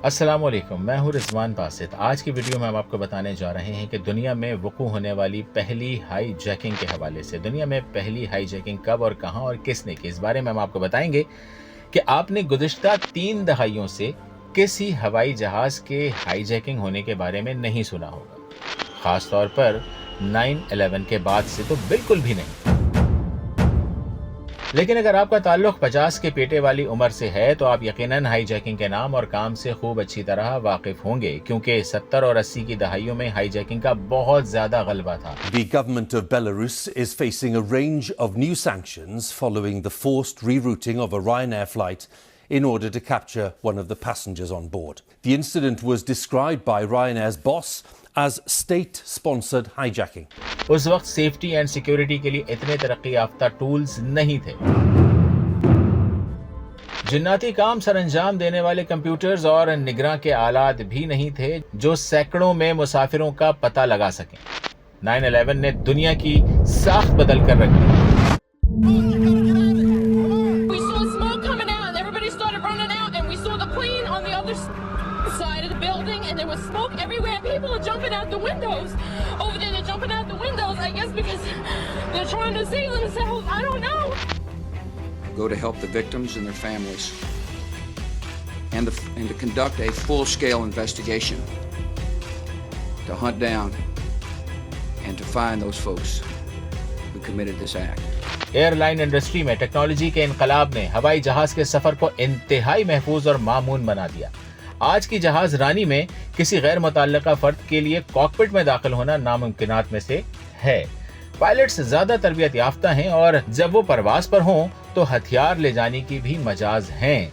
अस्सलाम वालेकुम, मैं हूँ रिजवान बासित। आज की वीडियो में हम आपको बताने जा रहे हैं कि दुनिया में वुकू होने वाली पहली हाई जैकिंग के हवाले से दुनिया में पहली हाई जैकिंग कब और कहां और किसने की, इस बारे में हम आपको बताएंगे कि आपने गुज़िश्ता 3 दहाइयों से किसी हवाई जहाज के हाई जैकिंग होने के बारे में नहीं सुना होगा। खास तौर पर 9/11 के बाद से तो बिल्कुल भी नहीं। लेकिन अगर आपका ताल्लुक 50 के पेटे वाली उम्र से है तो आप यकीनन हाई जैकिंग के नाम और काम से खूब अच्छी तरह वाकिफ होंगे, क्योंकि 70 और 80 की दहाइयों में हाई जैकिंग का बहुत ज्यादा गलबा था। The government of Belarus is facing a range of new sanctions following the forced rerouting of a Ryanair flight in order to capture one of the passengers on board. The incident was described by Ryanair's boss as state-sponsored hijacking. उस वक्त safety and security के लिए इतने तरक्की याफ्ता tools नहीं थे। जिन्नाती काम सरअंजाम देने वाले कंप्यूटर्स और निगरां के आलात भी नहीं थे जो सैकड़ों में मुसाफिरों का पता लगा सकें। 9/11 ने दुनिया की साख बदल कर रख दी। We saw smoke coming out and everybody started running out and we saw the plane on the other side of the building and there was smoke everywhere. People are jumping out the windows. Over there they're jumping out the windows, I guess because they're trying to save themselves. I don't know. Go to help the victims and their families and to conduct a full-scale investigation to hunt down and to find those folks who committed this act. Airline industry में technology के इनकलाब ने हवाई जहाज के सफर को इंतहाई महफूज और मामून बना दिया। आज की जहाज रानी में किसी गैर मुतल्लिका फर्द के लिए कॉकपिट में दाखिल होना नामुमकिनात में से है। पायलट्स ज्यादा तरबियत याफ्ता हैं और जब वो परवाज पर हों तो हथियार ले जाने की भी मजाज हैं।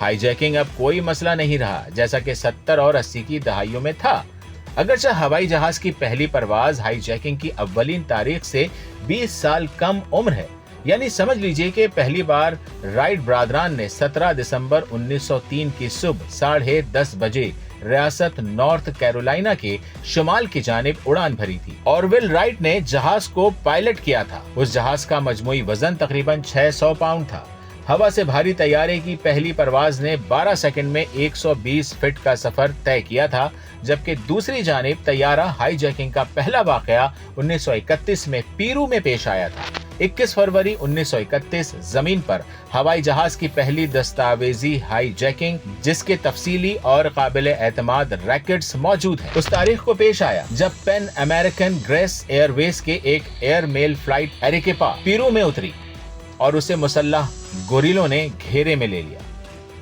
हाईजैकिंग अब कोई मसला नहीं रहा जैसा कि 70 और 80 की दहाइयों में था। अगरचे हवाई जहाज की पहली परवाज हाईजैकिंग की अव्वलीन तारीख से 20 साल कम उम्र है, यानी समझ लीजिए कि पहली बार राइट ब्रादरान ने 17 दिसंबर 1903 की सुबह 10:30 बजे रियासत नॉर्थ कैरोलिना के शुमाल की जानिब उड़ान भरी थी। ऑरविल राइट ने जहाज को पायलट किया था। उस जहाज का मजमूई वजन तकरीबन 600 पाउंड था। हवा से भारी तैयारे की पहली परवाज ने 12 सेकंड में 120 फीट का सफर तय किया था, जबकि दूसरी जानिब तैयारा हाईजैकिंग का पहला वाकया 1931 में पीरू में पेश आया था। 21 फरवरी 1931 जमीन पर हवाई जहाज की पहली दस्तावेजी हाईजैकिंग, जिसके तफसीली और काबिल एतमाद रैकेट्स मौजूद हैं, उस तारीख को पेश आया जब पैन अमेरिकन ग्रेस एयरवेज के एक एयर मेल फ्लाइट एरिकेपा पीरू में उतरी और उसे मुसल्लह गोरिलों ने घेरे में ले लिया।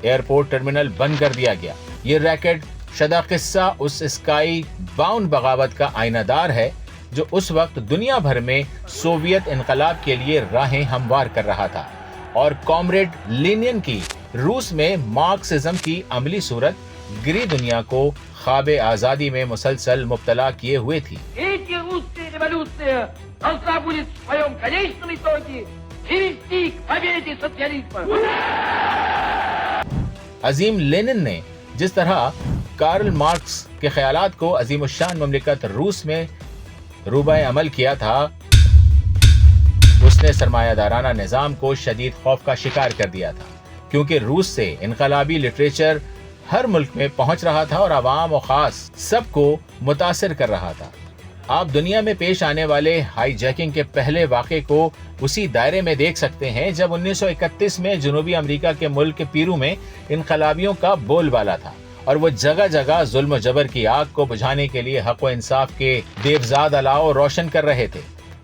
एयरपोर्ट टर्मिनल बंद कर दिया गया। ये रैकेट शदा किस्सा उस स्काई बाउंड बगावत का आईनादार है जो उस वक्त दुनिया भर में सोवियत इनकलाब के लिए राहें हमवार कर रहा था और कॉमरेड लेनिन की रूस में मार्क्सिज्म की अमली सूरत गिरी दुनिया को ख्वाब आजादी में मुसलसल मुब्तला किए हुए थी। अजीम लेनिन ने जिस तरह कार्ल मार्क्स के ख्यालात को अजीमुशान ममलिकत रूस में रूबा अमल किया था, उसने सरमायादाराना निजाम को शदीद खौफ का शिकार कर दिया था, क्योंकि रूस से इनकलाबी लिटरेचर हर मुल्क में पहुंच रहा था और आवाम और खास सबको मुतासिर कर रहा था। आप दुनिया में पेश आने वाले हाईजैकिंग के पहले वाक़े को उसी दायरे में देख सकते हैं जब 1931 में जनूबी अमेरिका के मुल्क पीरू में इनकलाबियों का बोलबाला था और वो जगह जगह जुल्म जबर की आग को बुझाने के लिए हक व इंसाफ के देवजाद अलाव रोशन कर रहे थे।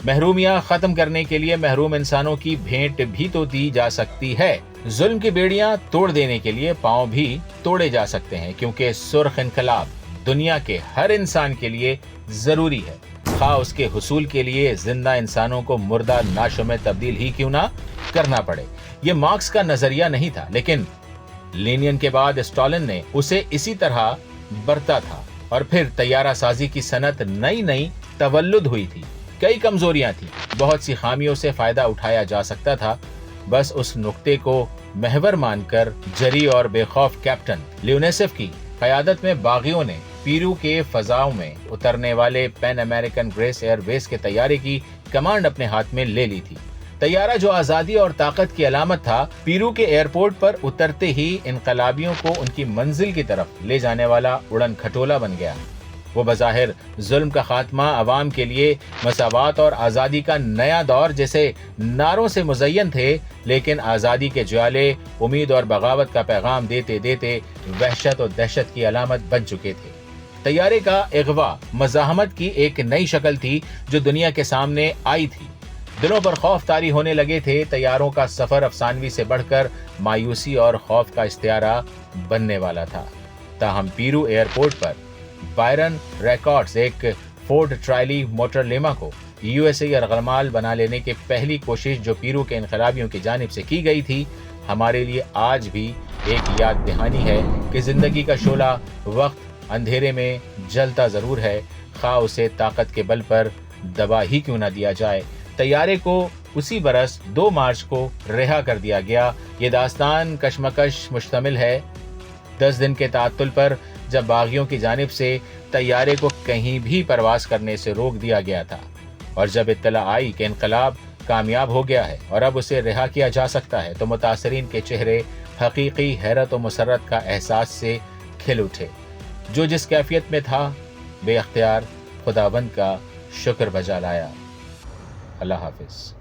महरूमियां खत्म करने के लिए महरूम इंसानों की भेंट भी तो दी जा सकती है। जुल्म की बेड़ियां तोड़ देने के लिए पांव भी तोड़े जा सकते हैं, क्योंकि सुर्ख इनकलाब दुनिया के हर इंसान के लिए जरूरी है, खा उसके हुसूल के लिए जिंदा इंसानों को मुर्दा नाशों में तब्दील ही क्यों ना करना पड़े। ये मार्क्स का नजरिया नहीं था, लेकिन लेनिन के बाद स्टालिन ने उसे इसी तरह बरता था और फिर तैयारा साजी की सनत नई तवल्लुद हुई थी। कई कमजोरियां थी, बहुत सी खामियों से फायदा उठाया जा सकता था। बस उस नुक्ते को महवर मानकर जरी और बेखौफ कैप्टन लियोनेसिफ की क़यादत में बागियों ने पीरू के फजाओं में उतरने वाले पैन अमेरिकन ग्रेस एयरवेज के तैयारे की कमांड अपने हाथ में ले ली थी। طیارہ جو آزادی اور طاقت کی علامت تھا، پیرو کے ایئرپورٹ پر اترتے ہی انقلابیوں کو ان کی منزل کی طرف لے جانے والا اڑن کھٹولا بن گیا۔ وہ بظاہر ظلم کا خاتمہ، عوام کے لیے مساوات اور آزادی کا نیا دور جیسے نعروں سے مزین تھے، لیکن آزادی کے جوالے امید اور بغاوت کا پیغام دیتے دیتے وحشت اور دہشت کی علامت بن چکے تھے۔ طیارے کا اغوا مزاحمت کی ایک نئی شکل تھی جو دنیا کے سامنے آئی تھی۔ دلوں پر خوف طاری ہونے لگے تھے۔ طیاروں کا سفر افسانوی سے بڑھ کر مایوسی اور خوف کا استعارہ بننے والا تھا۔ تاہم پیرو ایئرپورٹ پر بائرن ریکارڈز ایک فورڈ ٹرائلی موٹر لیما کو یو ایس اے یرغمال بنا لینے کی پہلی کوشش جو پیرو کے انقلابیوں کی جانب سے کی گئی تھی، ہمارے لیے آج بھی ایک یاد دہانی ہے کہ زندگی کا شعلہ وقت اندھیرے میں جلتا ضرور ہے، خواہ اسے طاقت کے بل پر دبا ہی کیوں نہ دیا جائے۔ طیارے کو اسی برس 2 مارچ کو رہا کر دیا گیا۔ یہ داستان کشمکش مشتمل ہے 10 دن کے تعطل پر، جب باغیوں کی جانب سے طیارے کو کہیں بھی پرواز کرنے سے روک دیا گیا تھا، اور جب اطلاع آئی کہ انقلاب کامیاب ہو گیا ہے اور اب اسے رہا کیا جا سکتا ہے، تو متاثرین کے چہرے حقیقی حیرت و مسرت کا احساس سے کھل اٹھے۔ جو جس کیفیت میں تھا، بے اختیار خداوند کا شکر بجا لایا۔ اللہ حافظ۔